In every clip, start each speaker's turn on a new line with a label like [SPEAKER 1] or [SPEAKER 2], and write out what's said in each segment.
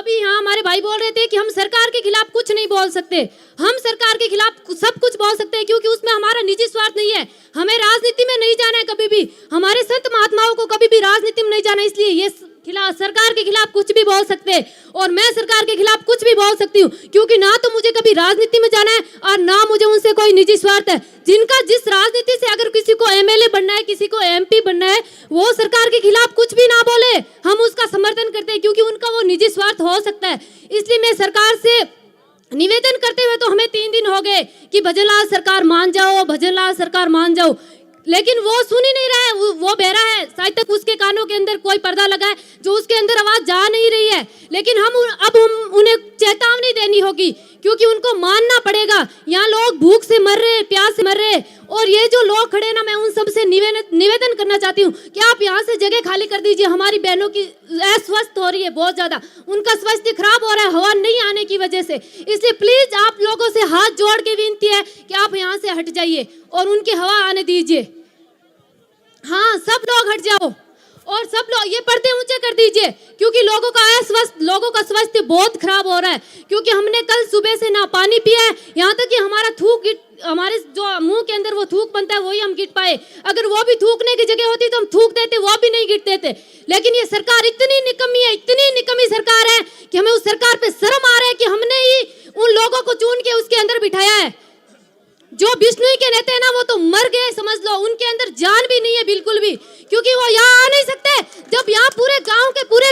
[SPEAKER 1] अभी यहाँ हमारे भाई बोल रहे थे कि हम सरकार के खिलाफ कुछ नहीं बोल सकते। हम सरकार के खिलाफ सब कुछ बोल सकते हैं क्योंकि उसमें हमारा निजी स्वार्थ नहीं है। हमें राजनीति में नहीं जाना है कभी भी, हमारे संत महात्माओं को कभी भी राजनीति में नहीं जाना, इसलिए ये सरकार के खिलाफ कुछ भी बोल सकते हैं और मैं सरकार के खिलाफ कुछ भी बोल सकती हूँ क्योंकि ना तो मुझे कभी राजनीति में जाना है और ना मुझे उनसे कोई निजी स्वार्थ है। जिनका जिस राजनीति से अगर किसी को एमएलए बनना है, किसी को एमपी बनना है, वो सरकार के खिलाफ कुछ भी ना बोले, हम उसका समर्थन करते हैं क्योंकि उनका वो निजी स्वार्थ हो सकता है। इसलिए मैं सरकार से निवेदन करते हुए तो हमें 3 दिन हो गए कि भजनलाल सरकार मान जाओ, भजनलाल सरकार मान जाओ, लेकिन वो सुन ही नहीं रहा है, वो बहरा है। शायद तक उसके कानों के अंदर कोई पर्दा लगा है जो उसके अंदर आवाज जा नहीं रही है। लेकिन हम उन्हें चेतावनी देनी होगी क्योंकि उनको मानना पड़ेगा। यहाँ लोग भूख से मर रहे, प्यास से मर रहे और ये जो लोग खड़े हैं ना, मैं उन सबसे निवेदन करना चाहती हूँ कि आप यहाँ से जगह खाली कर दीजिए। हमारी बहनों की अस्वस्थ हो रही है बहुत ज्यादा, उनका स्वास्थ्य खराब हो रहा है हवा नहीं आने की वजह से। इसलिए प्लीज आप लोगों से हाथ जोड़ के विनती है कि आप यहाँ से हट जाइए और उनकी हवा आने दीजिए। हाँ, सब लोग हट जाओ और सब लोग ये पर्दे ऊंचे कर दीजिए क्योंकि लोगों का स्वास्थ्य बहुत खराब हो रहा है। क्योंकि हमने कल सुबह से ना पानी पिया है, यहाँ तक कि हमारा थूक हमारे जो मुंह के अंदर वो थूक बनता है वही हम गिट पाए। अगर वो भी थूकने की जगह होती तो हम थूक देते, वो भी नहीं गिटते थे। लेकिन ये सरकार इतनी निकम्मी है, इतनी निकम्मी सरकार है कि हमें उस सरकार पे शर्म आ रहा है कि हमने ही उन लोगों को चुन के उसके अंदर बिठाया है। जो बिश्नोई के नेता है ना, वो तो मर गए समझ लो, उनके अंदर जान भी नहीं है बिल्कुल भी, क्योंकि वो यहाँ आ नहीं सकते। जब यहाँ पूरे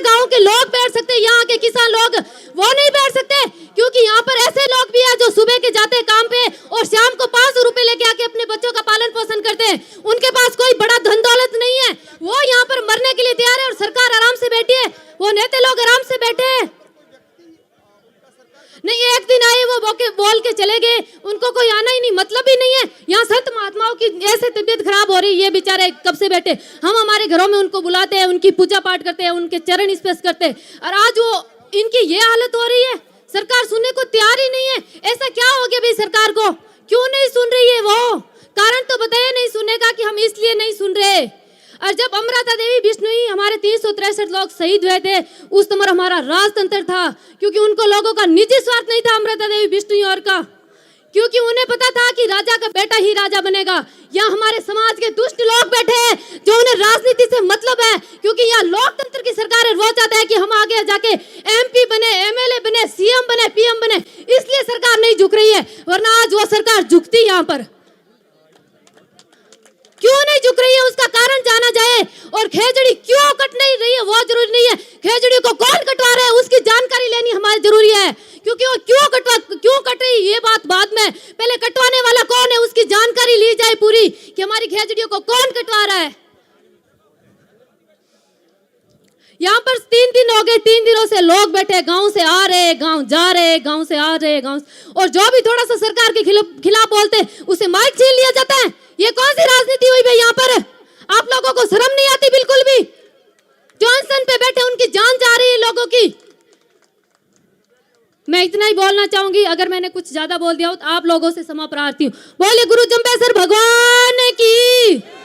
[SPEAKER 1] गांव के लोग बैठ सकते, यहाँ के किसान लोग वो नहीं बैठ सकते क्योंकि यहाँ पर ऐसे लोग भी हैं जो सुबह के जाते हैं काम पे और शाम को 500 रुपए लेके आके अपने बच्चों का पालन पोषण करते हैं। उनके पास कोई बड़ा धन दौलत नहीं है, वो यहाँ पर मरने के लिए तैयार है और सरकार आराम से बैठी है, वो नेता लोग आराम से बैठे हैं। नहीं, एक दिन आए वो बोल के चले गए, उनको कोई आना ही नहीं, मतलब ही नहीं है। यहाँ संत महात्माओं की ऐसे तबीयत खराब हो रही है, ये बेचारे कब से बैठे। हम हमारे घरों में उनको बुलाते हैं, उनकी पूजा पाठ करते हैं, उनके चरण स्पर्श करते हैं और आज वो इनकी ये हालत हो रही है। सरकार सुनने को तैयार ही नहीं है। ऐसा क्या हो गया भाई सरकार को, क्यों नहीं सुन रही है? वो कारण तो बताया नहीं सुनने का कि हम इसलिए नहीं सुन रहे। और जब अमृता देवी बिश्नोई हमारे 363 लोग शहीद हुए थे, उस समय हमारा राजतंत्र था क्योंकि उनको लोगों का निजी स्वार्थ नहीं था अमृता देवी बिश्नोई और का, क्योंकि उन्हें पता था कि राजा का बेटा ही राजा बनेगा। यहाँ हमारे समाज के दुष्ट लोग बैठे हैं जो उन्हें राजनीति से मतलब है, क्योंकि यहाँ लोकतंत्र की सरकार है। वो चाहता है कि हम आगे जाके एमपी बने, एमएलए बने, सीएम बने, पीएम बने, इसलिए सरकार नहीं झुक रही है, वरना आज वो सरकार झुकती। यहाँ पर क्यों नहीं झुक रही है उसका कारण जाना जाए। और खेजड़ी क्यों कट नहीं रही है वो जरूरी नहीं है, खेजड़ी को कौन कटवा रहा है उसकी जानकारी लेनी हमारी जरूरी है। क्योंकि वो क्यों कट रही ये बात बाद में, पहले कटवाने वाला कौन है उसकी जानकारी ली जाए पूरी कि हमारी खेजड़ियों को कौन कटवा रहा है। यहाँ पर 3 दिन हो गए, 3 दिनों से लोग बैठे, गांव से आ रहे, गांव जा रहे, गांव से आ रहे, गांव, और जो भी थोड़ा सा सरकार के खिलाफ बोलते उसे माइक छीन लिया जाता है। ये कौन सी राजनीति हुई भाई? यहाँ पर आप लोगों को शर्म नहीं आती बिल्कुल भी? जो अनशन पे बैठे उनकी जान जा रही है लोगों की। मैं इतना ही बोलना चाहूंगी, अगर मैंने कुछ ज्यादा बोल दिया हो तो आप लोगों से क्षमा प्रार्थी हूँ। बोले गुरु जंबेसर भगवान की।